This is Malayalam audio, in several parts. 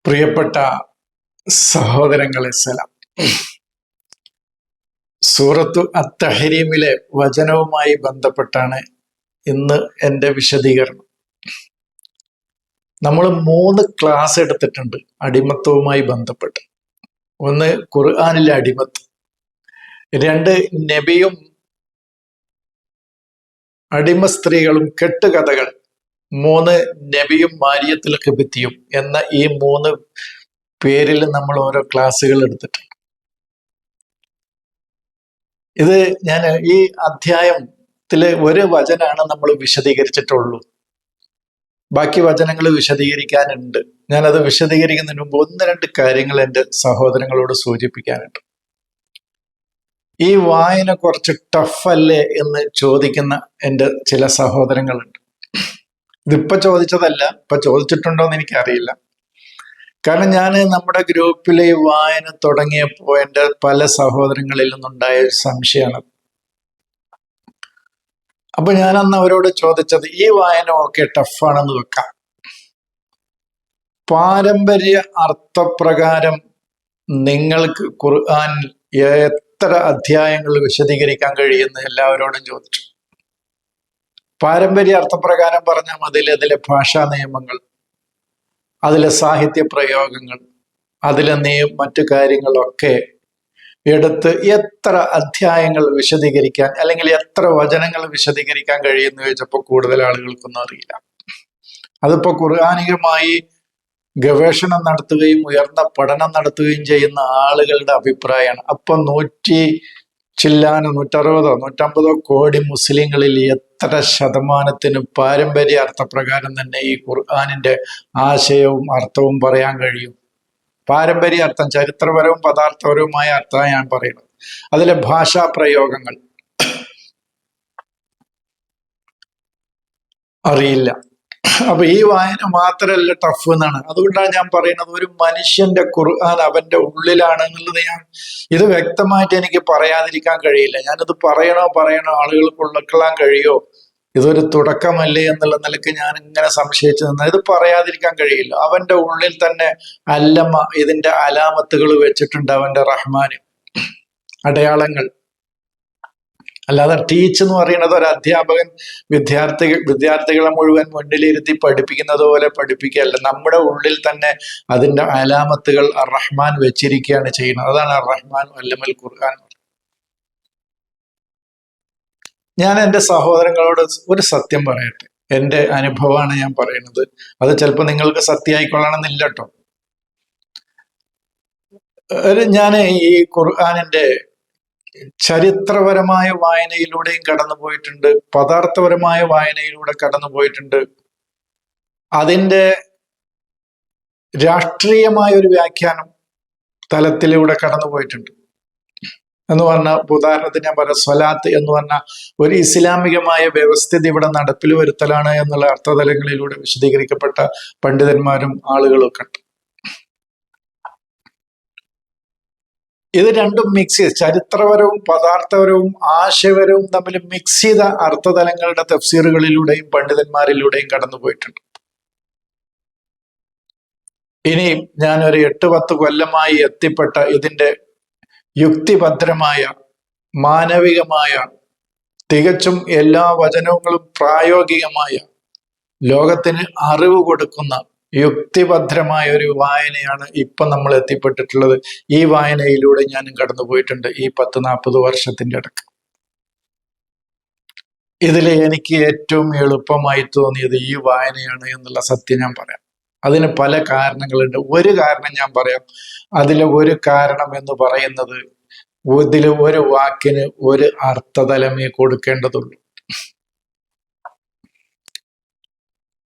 പ്രിയപ്പെട്ട സഹോദരങ്ങളെ സലാം. സൂറത്തു അത്തഹരീമിലെ വചനവുമായി ബന്ധപ്പെട്ടാണ് ഇന്ന് എൻ്റെ വിശദീകരണം. നമ്മൾ 3 ക്ലാസ് എടുത്തിട്ടുണ്ട് അടിമത്തവുമായി ബന്ധപ്പെട്ട്. ഒന്ന് ഖുർആനിലെ അടിമത്തം, 2 നബിയും അടിമ സ്ത്രീകളും കെട്ടുകഥകൾ, 3 നബിയും മാരിയത്തുൽ ഖിബ്തിയും എന്ന ഈ 3 പേരിൽ നമ്മൾ ഓരോ ക്ലാസ്സുകൾ എടുത്തിട്ടുണ്ട്. ഇത് ഞാൻ ഈ അധ്യായത്തിലെ ഒരു വചനാണ് നമ്മൾ വിശദീകരിച്ചിട്ടുള്ളൂ. ബാക്കി വചനങ്ങൾ വിശദീകരിക്കാനുണ്ട്. ഞാനത് വിശദീകരിക്കുന്നതിന് മുമ്പ് 1-2 കാര്യങ്ങൾ എൻ്റെ സഹോദരങ്ങളോട് സൂചിപ്പിക്കാനുണ്ട്. ഈ വായന കുറച്ച് ടഫല്ലേ എന്ന് ചോദിക്കുന്ന എൻ്റെ ചില സഹോദരങ്ങളുണ്ട്. ഇതിപ്പോ ചോദിച്ചതല്ല, ഇപ്പൊ ചോദിച്ചിട്ടുണ്ടോ എന്ന് എനിക്കറിയില്ല. കാരണം ഞാൻ നമ്മുടെ ഗ്രൂപ്പിലെ ഈ വായന തുടങ്ങിയപ്പോൾ എൻ്റെ പല സഹോദരങ്ങളിൽ നിന്നുണ്ടായ ഒരു സംശയമാണ്. അപ്പൊ ഞാൻ അന്ന് അവരോട് ചോദിച്ചത്, ഈ വായന ഒക്കെ ടഫാണെന്ന് വെക്കാം, പാരമ്പര്യ അർത്ഥപ്രകാരം നിങ്ങൾക്ക് ഖുർആനിൽ എത്ര അധ്യായങ്ങൾ വിശദീകരിക്കാൻ കഴിയുമെന്ന് എല്ലാവരോടും ചോദിച്ചു. പാരമ്പര്യ അർത്ഥപ്രകാരം പറഞ്ഞാൽ അതിലെ ഭാഷാ നിയമങ്ങൾ, അതിലെ സാഹിത്യ പ്രയോഗങ്ങൾ, അതിലെ മറ്റു കാര്യങ്ങളൊക്കെ എടുത്ത് എത്ര അധ്യായങ്ങൾ വിശദീകരിക്കാൻ, അല്ലെങ്കിൽ എത്ര വചനങ്ങൾ വിശദീകരിക്കാൻ കഴിയുമെന്ന് ചോദിച്ചപ്പോൾ കൂടുതൽ ആളുകൾക്കൊന്നും അറിയില്ല. അതിപ്പോ ഖുർആനികമായി ഗവേഷണം നടത്തുകയും ഉയർന്ന പഠനം നടത്തുകയും ചെയ്യുന്ന ആളുകളുടെ അഭിപ്രായമാണ്. അപ്പൊ 160 150 കോടി മുസ്ലിങ്ങളിൽ എത്ര ശതമാനത്തിന് പാരമ്പര്യ അർത്ഥപ്രകാരം തന്നെ ഈ ഖുർആനിന്റെ ആശയവും അർത്ഥവും പറയാൻ കഴിയും? പാരമ്പര്യ അർത്ഥം, ചരിത്രപരവും പദാർത്ഥപരവുമായ അർത്ഥമാണ് ഞാൻ പറയുന്നത്. അതിലെ ഭാഷാ പ്രയോഗങ്ങൾ അറിയില്ല. അപ്പൊ ഈ വായന മാത്രമല്ല ടഫ് എന്നാണ്. അതുകൊണ്ടാണ് ഞാൻ പറയുന്നത്, ഒരു മനുഷ്യന്റെ ഖുർആൻ അവന്റെ ഉള്ളിലാണ് എന്നുള്ളത് ഇത് വ്യക്തമായിട്ട് എനിക്ക് പറയാതിരിക്കാൻ കഴിയില്ല. ഞാനിത് പറയണോ ആളുകൾക്ക് ഉൾക്കൊള്ളാൻ കഴിയോ, ഇതൊരു തുടക്കമല്ലേ എന്നുള്ള നിലയ്ക്ക് ഞാൻ ഇങ്ങനെ സംശയിച്ചു നിന്ന ഇത് പറയാതിരിക്കാൻ കഴിയില്ല. അവന്റെ ഉള്ളിൽ തന്നെ അല്ലമ ഇതിന്റെ അലാമത്തുകൾ വെച്ചിട്ടുണ്ട്, അവന്റെ റഹ്മാന് അടയാളങ്ങൾ. അല്ലാതെ ടീച്ച് എന്ന് പറയുന്നത് ഒരു അധ്യാപകൻ വിദ്യാർത്ഥികളെ മുഴുവൻ മുന്നിലിരുത്തി പഠിപ്പിക്കുന്നത് പോലെ പഠിപ്പിക്കുകയല്ല. നമ്മുടെ ഉള്ളിൽ തന്നെ അതിന്റെ അലാമത്തുകൾ റഹ്മാൻ വെച്ചിരിക്കുകയാണ് ചെയ്യുന്നത്. അതാണ് റഹ്മാൻ അല്ലമൽ ഖുർആൻ. ഞാൻ എൻ്റെ സഹോദരങ്ങളോട് ഒരു സത്യം പറയട്ടെ, എൻ്റെ അനുഭവമാണ് ഞാൻ പറയുന്നത്. അത് ചിലപ്പോൾ നിങ്ങൾക്ക് സത്യമായിക്കൊള്ളണമെന്നില്ല കേട്ടോ. ഞാൻ ഈ ഖുർആനിന്റെ ചരിത്രപരമായ വായനയിലൂടെയും കടന്നുപോയിട്ടുണ്ട്, പദാർത്ഥപരമായ വായനയിലൂടെ കടന്നുപോയിട്ടുണ്ട്, അതിൻ്റെ രാഷ്ട്രീയമായ ഒരു വ്യാഖ്യാനം തലത്തിലൂടെ കടന്നുപോയിട്ടുണ്ട്. എന്ന് പറഞ്ഞാൽ, ഉദാഹരണത്തിന് ഞാൻ പറയാം, സ്വലാത്ത് എന്ന് പറഞ്ഞാൽ ഒരു ഇസ്ലാമികമായ വ്യവസ്ഥിതി ഇവിടെ നടപ്പിൽ വരുത്തലാണ് എന്നുള്ള അർത്ഥതലങ്ങളിലൂടെ വിശദീകരിക്കപ്പെട്ട പണ്ഡിതന്മാരും ആളുകളൊക്കെ ഉണ്ട്. ഇത് രണ്ടും മിക്സ് ചെയ്ത്, ചരിത്രപരവും പദാർത്ഥപരവും ആശയപരവും തമ്മിൽ മിക്സ് ചെയ്ത അർത്ഥതലങ്ങളുടെ തഫ്സീറുകളിലൂടെയും പണ്ഡിതന്മാരിലൂടെയും കടന്നുപോയിട്ടുണ്ട്. ഇനി ഞാനൊരു 8-10 കൊല്ലമായി എത്തിപ്പെട്ട ഇതിന്റെ യുക്തിഭദ്രമായ, മാനവികമായ, തികച്ചും എല്ലാ വചനങ്ങളും പ്രായോഗികമായ, ലോകത്തിന് അറിവ് കൊടുക്കുന്ന യുക്തിഭദ്രമായ ഒരു വായനയാണ് ഇപ്പൊ നമ്മൾ എത്തിപ്പെട്ടിട്ടുള്ളത്. ഈ വായനയിലൂടെ ഞാനും കടന്നുപോയിട്ടുണ്ട് ഈ 10-40 വർഷത്തിന്റെ ഇടയ്ക്ക്. ഇതിൽ എനിക്ക് ഏറ്റവും എളുപ്പമായി തോന്നിയത് ഈ വായനയാണ് എന്നുള്ള സത്യം ഞാൻ പറയാം. അതിന് പല കാരണങ്ങളുണ്ട്. ഒരു കാരണം ഞാൻ പറയാം. അതിലെ ഒരു കാരണം എന്ന് പറയുന്നത്, ഇതില് ഒരു വാക്കിന് ഒരു അർത്ഥതലമേ കൊടുക്കേണ്ടതുള്ളൂ.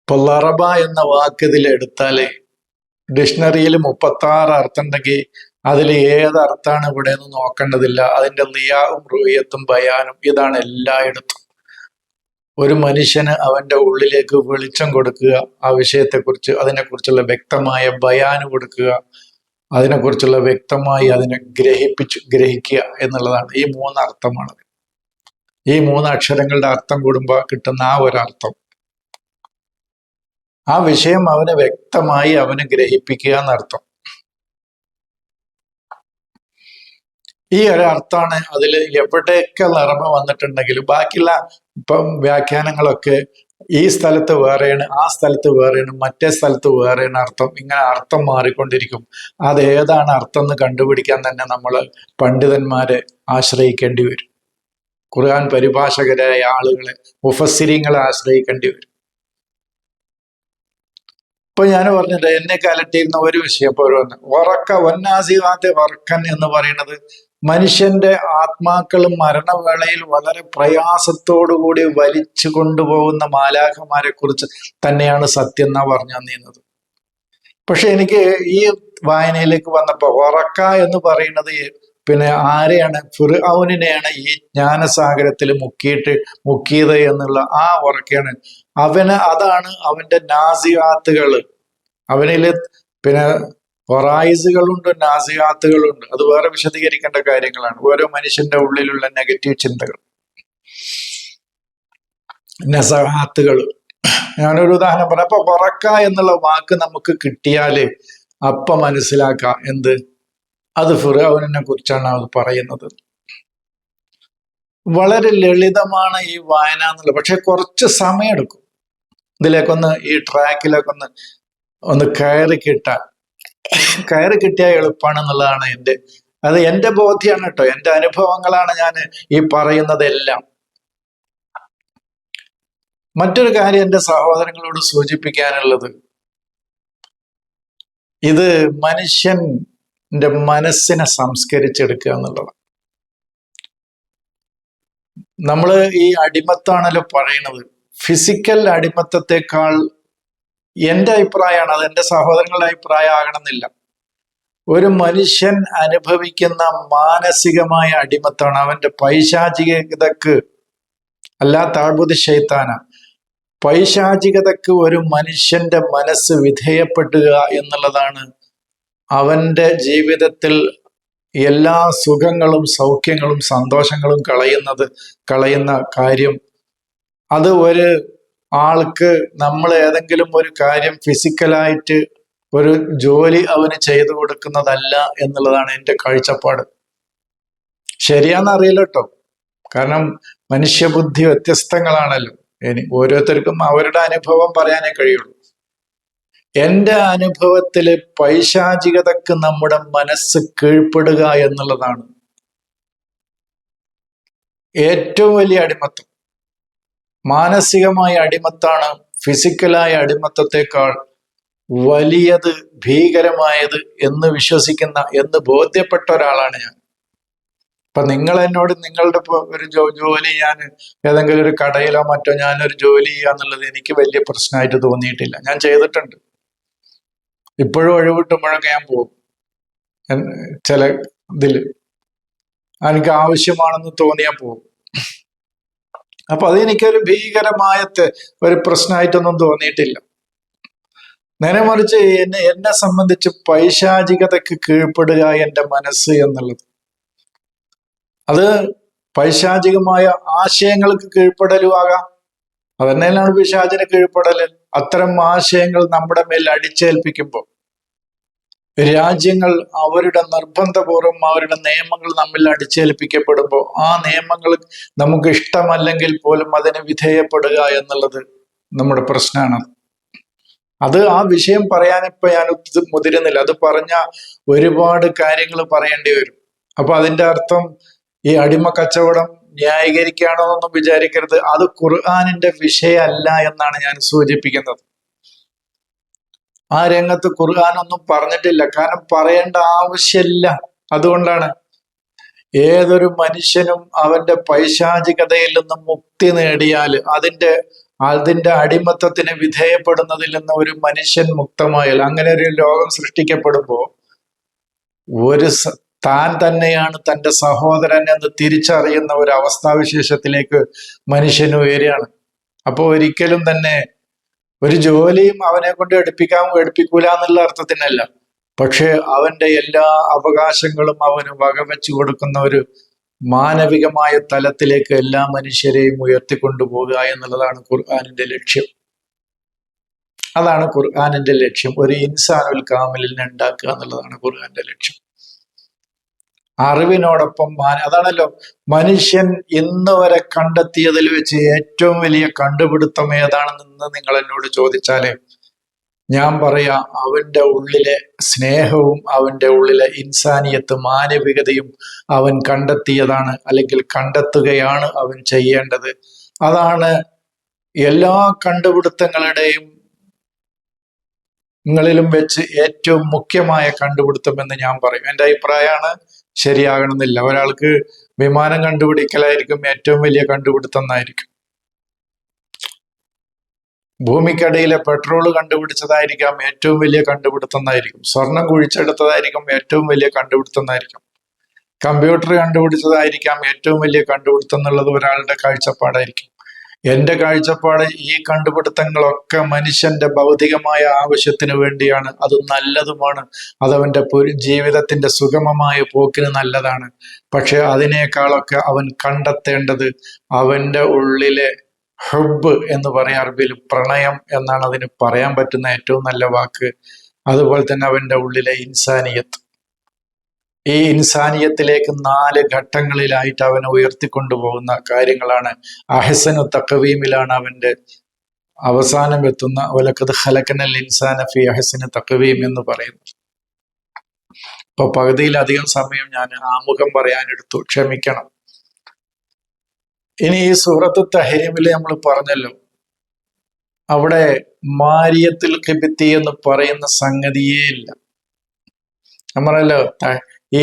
ഇപ്പൊ ലറബ എന്ന വാക്ക് ഇതിൽ എടുത്താല് ഡിക്ഷണറിയിൽ 36 അർത്ഥം ഉണ്ടെങ്കിൽ അതിൽ ഏത് അർത്ഥമാണ് ഇവിടെ എന്ന് നോക്കേണ്ടതില്ല. അതിന്റെ ലിയാവും റുയത്തും ബയാനും ഇതാണ് എല്ലായിടത്തും. ഒരു മനുഷ്യന് അവന്റെ ഉള്ളിലേക്ക് വെളിച്ചം കൊടുക്കുക, ആ വിഷയത്തെക്കുറിച്ച് അതിനെക്കുറിച്ചുള്ള വ്യക്തമായ ബയാന് കൊടുക്കുക, അതിനെക്കുറിച്ചുള്ള വ്യക്തമായി അതിനെ ഗ്രഹിക്കുക എന്നുള്ളതാണ്. ഈ 3 അർത്ഥമാണ്. ഈ 3 അക്ഷരങ്ങളുടെ അർത്ഥം കൂടുമ്പോൾ കിട്ടുന്ന ആ ഒരർത്ഥം. ആ വിഷയം അവന് വ്യക്തമായി അവന് ഗ്രഹിപ്പിക്കുക എന്നർത്ഥം. ഈ ഒരർത്ഥാണ് അതിൽ എവിടെയൊക്കെ നിറമ വന്നിട്ടുണ്ടെങ്കിലും ബാക്കിയുള്ള ഇപ്പം വ്യാഖ്യാനങ്ങളൊക്കെ ഈ സ്ഥലത്ത് വേറെയാണ്, ആ സ്ഥലത്ത് വേറെയാണ്, മറ്റേ സ്ഥലത്ത് വേറെയാണ് അർത്ഥം. ഇങ്ങനെ അർത്ഥം മാറിക്കൊണ്ടിരിക്കും. അത് ഏതാണ് അർത്ഥം എന്ന് കണ്ടുപിടിക്കാൻ തന്നെ നമ്മൾ പണ്ഡിതന്മാരെ ആശ്രയിക്കേണ്ടി വരും. ഖുർആൻ പരിഭാഷകരായ ആളുകളെ, മുഫസ്സിരീങ്ങളെ ആശ്രയിക്കേണ്ടി വരും. ഇപ്പൊ ഞാൻ പറഞ്ഞിട്ട് എന്നെ കലട്ടിയിരുന്ന ഒരു വിഷയം പോലും വന്നാസിവാത്തെ വർക്കൻ എന്ന് പറയുന്നത് മനുഷ്യന്റെ ആത്മാക്കളും മരണവേളയിൽ വളരെ പ്രയാസത്തോടുകൂടി വലിച്ചു കൊണ്ടുപോകുന്ന മാലാഖമാരെ കുറിച്ച് തന്നെയാണ് സത്യം എന്നാ പറഞ്ഞു തന്നിരുന്നത്. പക്ഷെ എനിക്ക് ഈ വായനയിലേക്ക് വന്നപ്പോ എന്ന് പറയുന്നത് പിന്നെ ആരെയാണ്? ഫിർഔനിനെയാണ് ഈ ജ്ഞാനസാഗരത്തിൽ മുക്കിയത് എന്നുള്ള ആ ഉറക്കയാണ്. അതാണ് അവന്റെ നാസിയാത്തുകള്. അവനില് പിന്നെ ഹൊറൈസുകളുണ്ട്, നാസിയാത്തുകളുണ്ട്. അത് വേറെ വിശദീകരിക്കേണ്ട കാര്യങ്ങളാണ്. ഓരോ മനുഷ്യന്റെ ഉള്ളിലുള്ള നെഗറ്റീവ് ചിന്തകൾ, നസഹാത്തുകൾ. ഞാനൊരു ഉദാഹരണം പറയാം. അപ്പൊ വറക്ക എന്നുള്ള വാക്ക് നമുക്ക് കിട്ടിയാല് അപ്പൊ മനസ്സിലാക്കാം എന്ത്, അത് ഫിർഔനിനെ കുറിച്ചാണ് അത് പറയുന്നത്. വളരെ ലളിതമാണ് ഈ വായന എന്നുള്ളത്. പക്ഷെ കുറച്ച് സമയമെടുക്കും ഇതിലേക്കൊന്ന്, ഈ ട്രാക്കിലേക്കൊന്ന് കയറി കിട്ടിയാൽ എളുപ്പമാണെന്നുള്ളതാണ് എന്റെ ബോധ്യമാണ് കേട്ടോ. എന്റെ അനുഭവങ്ങളാണ് ഞാൻ ഈ പറയുന്നതെല്ലാം. മറ്റൊരു കാര്യം എന്റെ സഹോദരങ്ങളോട് സൂചിപ്പിക്കാനുള്ളത്, ഇത് മനുഷ്യന്റെ മനസ്സിനെ സംസ്കരിച്ചെടുക്കുക എന്നുള്ളതാണ്. നമ്മൾ ഈ അടിമത്താണല്ലോ പറയുന്നത്. ഫിസിക്കൽ അടിമത്തത്തെക്കാൾ, എന്റെ അഭിപ്രായമാണ്, അത് എന്റെ സഹോദരങ്ങളുടെ അഭിപ്രായം ആകണമെന്നില്ല, ഒരു മനുഷ്യൻ അനുഭവിക്കുന്ന മാനസികമായ അടിമത്താണ് അവന്റെ പൈശാചികതക്ക്, താഴ്ബുദ്ധി ശൈത്താന, പൈശാചികതക്ക് ഒരു മനുഷ്യന്റെ മനസ്സ് വിധേയപ്പെടുക എന്നുള്ളതാണ് അവന്റെ ജീവിതത്തിൽ എല്ലാ സുഖങ്ങളും സൗഖ്യങ്ങളും സന്തോഷങ്ങളും കളയുന്ന കാര്യം. അത് ഒരു ആൾക്ക് നമ്മൾ ഏതെങ്കിലും ഒരു കാര്യം ഫിസിക്കലായിട്ട് ഒരു ജോലി അവന് ചെയ്തു കൊടുക്കുന്നതല്ല എന്നുള്ളതാണ് എൻ്റെ കാഴ്ചപ്പാട്. ശരിയാണെന്നറിയില്ല കേട്ടോ, കാരണം മനുഷ്യബുദ്ധി വ്യത്യസ്തങ്ങളാണല്ലോ. ഓരോരുത്തർക്കും അവരുടെ അനുഭവം പറയാനേ കഴിയുള്ളൂ. എൻ്റെ അനുഭവത്തില് പൈശാചികതക്ക് നമ്മുടെ മനസ്സ് കീഴ്പ്പെടുക എന്നുള്ളതാണ് ഏറ്റവും വലിയ അടിമത്തം. മാനസികമായ അടിമത്താണ് ഫിസിക്കലായ അടിമത്തത്തെക്കാൾ വലിയത്, ഭീകരമായത് എന്ന് ബോധ്യപ്പെട്ട ഒരാളാണ് ഞാൻ. അപ്പൊ നിങ്ങൾ എന്നോട് നിങ്ങളുടെ ഒരു ജോലി, ഞാൻ ഏതെങ്കിലും ഒരു കടയിലോ മറ്റോ ഞാനൊരു ജോലി ചെയ്യുക എന്നുള്ളത് എനിക്ക് വലിയ പ്രശ്നമായിട്ട് തോന്നിയിട്ടില്ല. ഞാൻ ചെയ്തിട്ടുണ്ട്. ഇപ്പോഴും ഒഴിവിട്ടുമ്പോഴൊക്കെ ഞാൻ പോകും. ചില ഇതില് എനിക്ക് ആവശ്യമാണെന്ന് തോന്നിയാൽ പോകും. അപ്പൊ അതെനിക്കൊരു ഭീകരമായ ഒരു പ്രശ്നമായിട്ടൊന്നും തോന്നിയിട്ടില്ല. നേരെ മറിച്ച് എന്നെ സംബന്ധിച്ച് പൈശാചികതയ്ക്ക് കീഴ്പ്പെടുക എൻ്റെ മനസ്സ് എന്നുള്ളത്, അത് പൈശാചികമായ ആശയങ്ങൾക്ക് കീഴ്പ്പെടലും ആകാം. അതന്നെയാണ് പിശാചിന് കീഴ്പ്പെടല്. അത്തരം ആശയങ്ങൾ നമ്മുടെ മേൽ അടിച്ചേൽപ്പിക്കുമ്പോൾ, രാജ്യങ്ങൾ അവരുടെ നിർബന്ധപൂർവ്വം അവരുടെ നിയമങ്ങൾ നമ്മിൽ അടിച്ചേൽപ്പിക്കപ്പെടുമ്പോൾ, ആ നിയമങ്ങൾ നമുക്ക് ഇഷ്ടമല്ലെങ്കിൽ പോലും അതിന് വിധേയപ്പെടുക എന്നുള്ളത് നമ്മുടെ പ്രശ്നമാണ്. അത് ആ വിഷയം പറയാനിപ്പോ ഞാൻ മുതിരുന്നില്ല. അത് പറഞ്ഞ ഒരുപാട് കാര്യങ്ങൾ പറയേണ്ടി വരും. അപ്പൊ അതിന്റെ അർത്ഥം ഈ അടിമ കച്ചവടം ന്യായീകരിക്കുകയാണോ എന്നൊന്നും വിചാരിക്കരുത്. അത് ഖുർആനിന്റെ വിഷയമല്ല എന്നാണ് ഞാൻ സൂചിപ്പിക്കുന്നത്. ആ രംഗത്ത് ഖുർആൻ ഒന്നും പറഞ്ഞിട്ടില്ല, കാരണം പറയേണ്ട ആവശ്യമില്ല. അതുകൊണ്ടാണ് ഏതൊരു മനുഷ്യനും അവന്റെ പൈശാചികതയിൽ നിന്നും മുക്തി നേടിയാൽ, അതിന്റെ അടിമത്തത്തിന് വിധേയപ്പെടുന്നതിൽ നിന്ന് ഒരു മനുഷ്യൻ മുക്തമായാൽ, അങ്ങനെ ഒരു ലോകം സൃഷ്ടിക്കപ്പെടുമ്പോൾ താൻ തന്നെയാണ് തൻ്റെ സഹോദരൻ എന്ന് തിരിച്ചറിയുന്ന ഒരു അവസ്ഥാവിശേഷത്തിലേക്ക് മനുഷ്യൻ ഉയരുകയാണ്. അപ്പോൾ ഒരിക്കലും തന്നെ ഒരു ജോലിയും അവനെ കൊണ്ട് എടുപ്പിക്കൂല എന്നുള്ള അർത്ഥത്തിനല്ല, പക്ഷെ അവന്റെ എല്ലാ അവകാശങ്ങളും അവന് വകവെച്ചു കൊടുക്കുന്ന ഒരു മാനവികമായ തലത്തിലേക്ക് എല്ലാ മനുഷ്യരെയും ഉയർത്തിക്കൊണ്ടുപോകുക എന്നുള്ളതാണ് ഖുർആനിന്റെ ലക്ഷ്യം. അതാണ് ഖുർആനിന്റെ ലക്ഷ്യം. ഒരു ഇൻസാനുൽ കാമിലിനെ ഉണ്ടാക്കുക എന്നുള്ളതാണ് ഖുർആന്റെ ലക്ഷ്യം. അറിവിനോടൊപ്പം അതാണല്ലോ മനുഷ്യൻ ഇന്ന് വരെ കണ്ടെത്തിയതിൽ വെച്ച് ഏറ്റവും വലിയ കണ്ടുപിടുത്തം ഏതാണെന്ന് നിങ്ങൾ എന്നോട് ചോദിച്ചാല് ഞാൻ പറയാ അവന്റെ ഉള്ളിലെ സ്നേഹവും അവന്റെ ഉള്ളിലെ ഇൻസാനിയത്ത് മാനവികതയും അവൻ കണ്ടെത്തിയതാണ്, അല്ലെങ്കിൽ കണ്ടെത്തുകയാണ് അവൻ ചെയ്യേണ്ടത്. അതാണ് എല്ലാ കണ്ടുപിടുത്തങ്ങളുടെയും ങ്ങളിലും വെച്ച് ഏറ്റവും മുഖ്യമായ കണ്ടുപിടുത്തം എന്ന് ഞാൻ പറയും. എൻ്റെ അഭിപ്രായമാണ്, ശരിയാകണമെന്നില്ല. ഒരാൾക്ക് വിമാനം കണ്ടുപിടിക്കലായിരിക്കും ഏറ്റവും വലിയ കണ്ടുപിടുത്തം എന്നായിരിക്കും. ഭൂമിക്കടിയിലെ പെട്രോൾ കണ്ടുപിടിച്ചതായിരിക്കാം ഏറ്റവും വലിയ കണ്ടുപിടുത്തം എന്നായിരിക്കും. സ്വർണം കുഴിച്ചെടുത്തതായിരിക്കും ഏറ്റവും വലിയ കണ്ടുപിടുത്തം എന്നായിരിക്കും. കമ്പ്യൂട്ടർ കണ്ടുപിടിച്ചതായിരിക്കാം ഏറ്റവും വലിയ കണ്ടുപിടുത്തം എന്നുള്ളത് ഒരാളുടെ കാഴ്ചപ്പാടായിരിക്കും. എന്റെ കാഴ്ചപ്പാട് ഈ കണ്ടുപിടുത്തങ്ങളൊക്കെ മനുഷ്യന്റെ ഭൗതികമായ ആവശ്യത്തിന് വേണ്ടിയാണ്. അത് നല്ലതുമാണ്, അതവന്റെ ജീവിതത്തിന്റെ സുഗമമായ പോക്കിന് നല്ലതാണ്. പക്ഷെ അതിനേക്കാളൊക്കെ അവൻ കണ്ടെത്തേണ്ടത് അവന്റെ ഉള്ളിലെ ഹുബ് എന്ന് പറയാം, അറബിയിൽ പ്രണയം എന്നാണ് അതിന് പറയാൻ പറ്റുന്ന ഏറ്റവും നല്ല വാക്ക്. അതുപോലെ തന്നെ അവന്റെ ഉള്ളിലെ ഇൻസാനിയത്ത്. ഈ ഇൻസാനിയത്തിലേക്ക് 4 ഘട്ടങ്ങളിലായിട്ട് അവനെ ഉയർത്തിക്കൊണ്ടുപോകുന്ന കാര്യങ്ങളാണ്. അഹ്സനു തഖ്വീമിലാണ് അവന്റെ അവസാനം എത്തുന്ന വലഖദ് ഖലഖനൽ ഇൻസാന ഫീ അഹ്സനി തഖ്വീം എന്ന് പറയുന്നത്. ഇപ്പൊ പകുതിയിലധികം സമയം ഞാൻ ആമുഖം പറയാനെടുത്തു, ക്ഷമിക്കണം. ഇനി ഈ സൂറത്ത് തഹരീമില് നമ്മൾ പറഞ്ഞല്ലോ, അവിടെ മാരിയത്തുൽ ഖിബ്തി എന്ന് പറയുന്ന സംഗതിയേ ഇല്ല. നമ്മളല്ലോ ഈ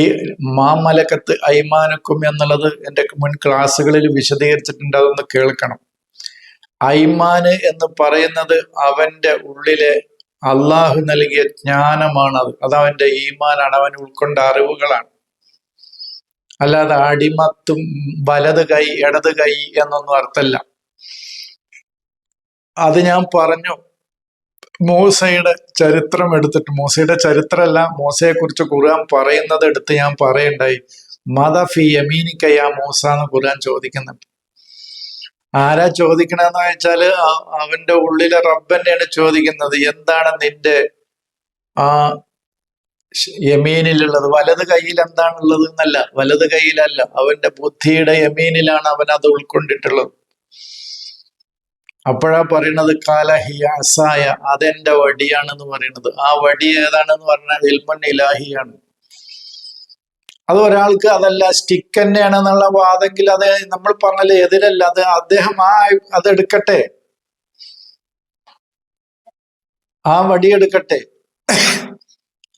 മാമലക്കത്ത് ഐമാനക്കും എന്നുള്ളത് എൻ്റെ മുൻ ക്ലാസ്സുകളിൽ വിശദീകരിച്ചിട്ടുണ്ട്, അതൊന്ന് കേൾക്കണം. ഐമാന് എന്ന് പറയുന്നത് അവന്റെ ഉള്ളിലെ അള്ളാഹു നൽകിയ ജ്ഞാനമാണ്. അത് അവന്റെ ഈമാനാണ്, അവൻ ഉൾക്കൊണ്ട അറിവുകളാണ്. അല്ലാതെ അടിമത്തും വലത് കൈ ഇടത് കൈ എന്നൊന്നും അർത്ഥമല്ല. അത് ഞാൻ പറഞ്ഞു. മൂസയുടെ ചരിത്രം എടുത്തിട്ട്, മൂസയുടെ ചരിത്രമല്ല, മൂസയെ കുറിച്ച് ഖുർആൻ പറയുന്നത് എടുത്ത് ഞാൻ പറയണ്ടായി. മദ ഫി യമീനിക്കയാ മൂസ എന്ന് ഖുർആൻ ചോദിക്കുന്നുണ്ട്. ആരാ ചോദിക്കണെന്ന് വെച്ചാല് അവന്റെ ഉള്ളിലെ റബ്ബന്നെയാണ് ചോദിക്കുന്നത്. എന്താണ് നിന്റെ ആ യമീനിലുള്ളത്? വലത് കയ്യിൽ എന്താണുള്ളത് എന്നല്ല, വലത് കയ്യിലല്ല, അവന്റെ ബുദ്ധിയുടെ യമീനിലാണ് അവൻ അത് ഉൾക്കൊണ്ടിട്ടുള്ളത്. അപ്പോഴാ പറയണത് കാല ഹിയാസായ, അതെന്റെ വടിയാണെന്ന് പറയുന്നത്. ആ വടി ഏതാണെന്ന് പറഞ്ഞാൽ ഇൽമുൻ ഇലാഹിയാണ്. അത് ഒരാൾക്ക് അതല്ല സ്റ്റിക്ക് തന്നെയാണെന്നുള്ള വാദെങ്കിൽ അത് നമ്മൾ പറഞ്ഞാൽ എതിരല്ല. അത് അദ്ദേഹം അതെടുക്കട്ടെ, ആ വടി എടുക്കട്ടെ.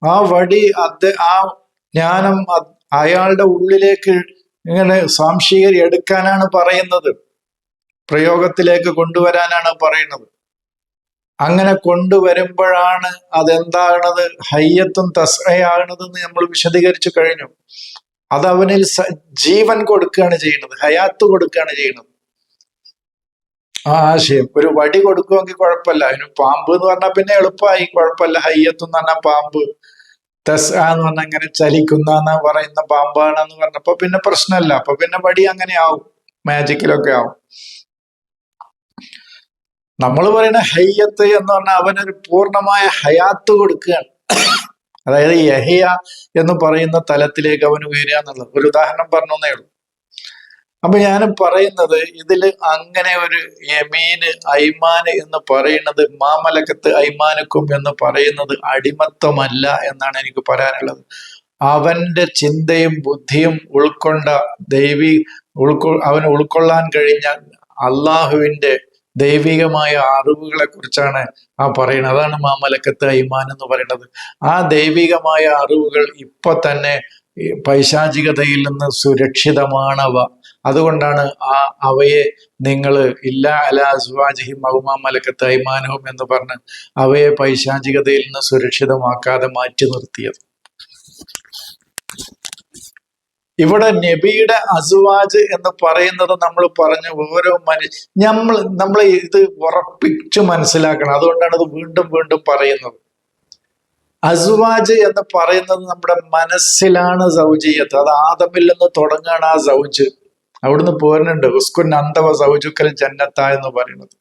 ആ വടി ആ ജ്ഞാനം അയാളുടെ ഉള്ളിലേക്ക് ഇങ്ങനെ എടുക്കാനാണ് പറയുന്നത്, പ്രയോഗത്തിലേക്ക് കൊണ്ടുവരാനാണ് പറയുന്നത്. അങ്ങനെ കൊണ്ടുവരുമ്പോഴാണ് അതെന്താകണത്, ഹയ്യത്തും തസ്ഹയാകണതെന്ന് നമ്മൾ വിശദീകരിച്ചു കഴിഞ്ഞു. അത് അവനിൽ ജീവൻ കൊടുക്കുകയാണ് ചെയ്യുന്നത്, ഹയാത്ത് കൊടുക്കുകയാണ് ചെയ്യുന്നത്. ആ ആശയം ഒരു വടി കൊടുക്കുമെങ്കിൽ കുഴപ്പമില്ല. അതിന് പാമ്പ് എന്ന് പറഞ്ഞാൽ പിന്നെ എളുപ്പമായി, കുഴപ്പമില്ല. ഹയ്യത്ത് എന്ന് പറഞ്ഞാൽ പാമ്പ്, തസ് എന്ന് പറഞ്ഞാൽ ഇങ്ങനെ ചലിക്കുന്ന പറയുന്ന പാമ്പാണെന്ന് പറഞ്ഞപ്പോ പിന്നെ പ്രശ്നമല്ല. അപ്പൊ പിന്നെ വടി അങ്ങനെ ആവും, മാജിക്കിലൊക്കെ ആവും. നമ്മൾ പറയുന്ന ഹയ്യത്ത് എന്ന് പറഞ്ഞാൽ അവനൊരു പൂർണ്ണമായ ഹയാത്ത് കൊടുക്കുകയാണ്. അതായത് യഹിയ എന്ന് പറയുന്ന തലത്തിലേക്ക് അവന് ഉയരുക എന്നുള്ളത്. ഒരു ഉദാഹരണം പറഞ്ഞേ ഉള്ളൂ. അപ്പൊ ഞാൻ പറയുന്നത് ഇതില് അങ്ങനെ ഒരു യമീന് ഐമാന് എന്ന് പറയുന്നത്, മാമലക്കത്ത് ഐമാനക്കും എന്ന് പറയുന്നത് അടിമത്വമല്ല എന്നാണ് എനിക്ക് പറയാനുള്ളത്. അവന്റെ ചിന്തയും ബുദ്ധിയും ഉൾക്കൊണ്ട അവന് ഉൾക്കൊള്ളാൻ കഴിഞ്ഞ അള്ളാഹുവിന്റെ ദൈവികമായ അറിവുകളെ കുറിച്ചാണ് പറയുന്നത്. അതാണ് മാമലക്കത്ത് ഐമാൻ എന്ന് പറയുന്നത്. ആ ദൈവികമായ അറിവുകൾ ഇപ്പൊ തന്നെ പൈശാചികതയിൽ നിന്ന് സുരക്ഷിതമാണവ. അതുകൊണ്ടാണ് അവയെ നിങ്ങൾ ഇല്ലാ അലാ അസ്വാജിഹിം ഔ മാ മലക്കത്ത് ഐമാനുഹും എന്ന് പറഞ്ഞ് അവയെ പൈശാചികതയിൽ നിന്ന് സുരക്ഷിതമാക്കാതെ മാറ്റി നിർത്തിയത്. ഇവിടെ നബിയുടെ അസ്വാജ് എന്ന് പറയുന്നത് നമ്മൾ പറഞ്ഞു ഓരോ നമ്മൾ ഇത് ഉറപ്പിച്ചു മനസ്സിലാക്കണം. അതുകൊണ്ടാണ് ഇത് വീണ്ടും വീണ്ടും പറയുന്നത്. അസ്വാജ് എന്ന് പറയുന്നത് നമ്മുടെ മനസ്സിലാണ് സൗജിയത്ത്. അത് ആദമിൽ നിന്ന് തുടങ്ങുകയാണ് ആ സൗജ്. അവിടുന്ന് പോരുന്നുണ്ട് ഉസ്കുൻ അന്തവ സൗജുക്കൽ ജന്നത്ത എന്ന് പറയുന്നത്.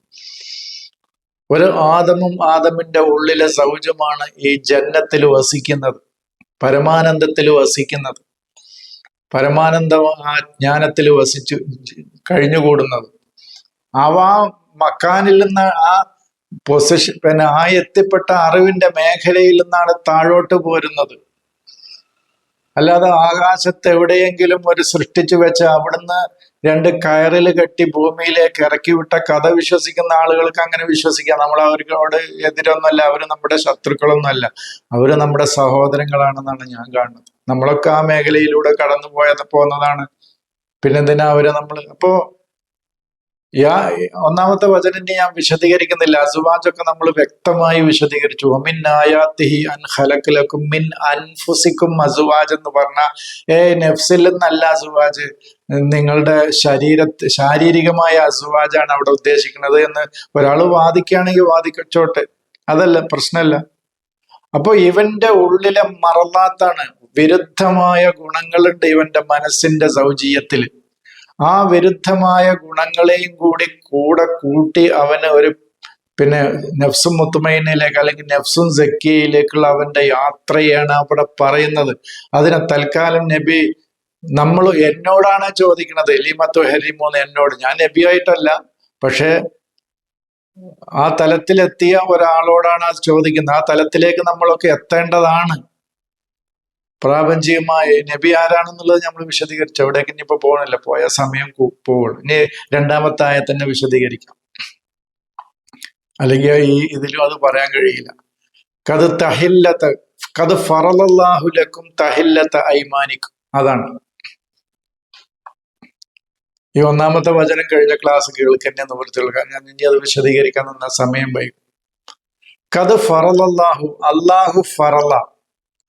ഒരു ആദമും ആദമിന്റെ ഉള്ളിലെ സൗജമാണ് ഈ ജന്നത്തിൽ വസിക്കുന്നത്, പരമാനന്ദത്തിൽ വസിക്കുന്നത്, പരമാനന്ദ ആ ജ്ഞാനത്തിൽ വസിച്ചു കഴിഞ്ഞുകൂടുന്നത്. അവ മക്കാനിൽ നിന്ന് ആ പൊസിഷൻ ആ എത്തിപ്പെട്ട അറിവിന്റെ മേഖലയിൽ നിന്നാണ് താഴോട്ട് പോരുന്നത്. അല്ലാതെ ആകാശത്ത് എവിടെയെങ്കിലും ഒരു സൃഷ്ടിച്ചു വെച്ച് അവിടുന്ന് രണ്ട് കയറിൽ കെട്ടി ഭൂമിയിലേക്ക് ഇറക്കി വിട്ട കഥ വിശ്വസിക്കുന്ന ആളുകൾക്ക് അങ്ങനെ വിശ്വസിക്കാം. നമ്മൾ അവർക്കോട് എതിരൊന്നുമല്ല, അവര് നമ്മുടെ ശത്രുക്കളൊന്നുമല്ല, അവര് നമ്മുടെ സഹോദരങ്ങളാണെന്നാണ് ഞാൻ കാണുന്നത്. നമ്മളൊക്കെ ആ മേഖലയിലൂടെ കടന്നു പോകുന്നതാണ്. പിന്നെന്തിനാ അവരെ നമ്മൾ അപ്പോ ഒന്നാമത്തെ വചനം ഞാൻ വിശദീകരിക്കുന്നില്ല. അസുവാജൊക്കെ നമ്മൾ വ്യക്തമായി വിശദീകരിച്ചു. മിൻ ആയാത്തിഹി അൻ ഖലഖലകും മിൻ അൻഫുസിക്കും അസുവാജ് എന്ന് പറഞ്ഞ നെഫ്സിൽ നിന്നല്ല അസുവാജ്, നിങ്ങളുടെ ശാരീരികമായ അസുവാജാണ് അവിടെ ഉദ്ദേശിക്കുന്നത് എന്ന് ഒരാൾ വാദിക്കുകയാണെങ്കിൽ വാദിക്കച്ചോട്ടെ, അതല്ല പ്രശ്നമല്ല. അപ്പൊ ഇവന്റെ ഉള്ളിലെ മറലാത്താണ്, വിരുദ്ധമായ ഗുണങ്ങളുണ്ട് ഇവന്റെ മനസ്സിന്റെ സൗജീയത്തിൽ. ആ വിരുദ്ധമായ ഗുണങ്ങളെയും കൂടെ കൂട്ടി അവന് ഒരു നഫ്സും മുത്തുമൈനയിലേക്ക് അല്ലെങ്കിൽ നഫ്സും സക്കിയയിലേക്കുള്ള അവന്റെ യാത്രയാണ് അവിടെ പറയുന്നത്. അതിനെ തൽക്കാലം നബി എന്നോടാണ് ചോദിക്കുന്നത്, എലിമത്തു ഹരിമൂന്ന് എന്നോട്, ഞാൻ നബിയായിട്ടല്ല, പക്ഷെ ആ തലത്തിലെത്തിയ ഒരാളോടാണ് അത് ചോദിക്കുന്നത്. ആ തലത്തിലേക്ക് നമ്മളൊക്കെ എത്തേണ്ടതാണ്. പ്രാപഞ്ചികമായ നബി ആരാണെന്നുള്ളത് നമ്മൾ വിശദീകരിച്ചു. അവിടേക്ക് ഇനിയിപ്പോ പോകണില്ല, പോയ സമയം പോകുള്ളൂ. ഇനി രണ്ടാമത്തെ ആയത്തന്നെ വിശദീകരിക്കാം, അല്ലെങ്കിൽ ഇതിലും അത് പറയാൻ കഴിയില്ല. കത് ഫറലല്ലാഹു ലക്കും തഹില്ലത ഐമാനിക്കും, അതാണ് ഈ ഒന്നാമത്തെ വചനം. കഴിഞ്ഞ ക്ലാസ് കേൾക്കന്നെ നിവൃത്തിയുള്ള ഞാൻ ഇനി അത് വിശദീകരിക്കാൻ നിന്ന സമയം വൈകും. കത് ഫറലല്ലാഹു, അള്ളാഹു ഫറല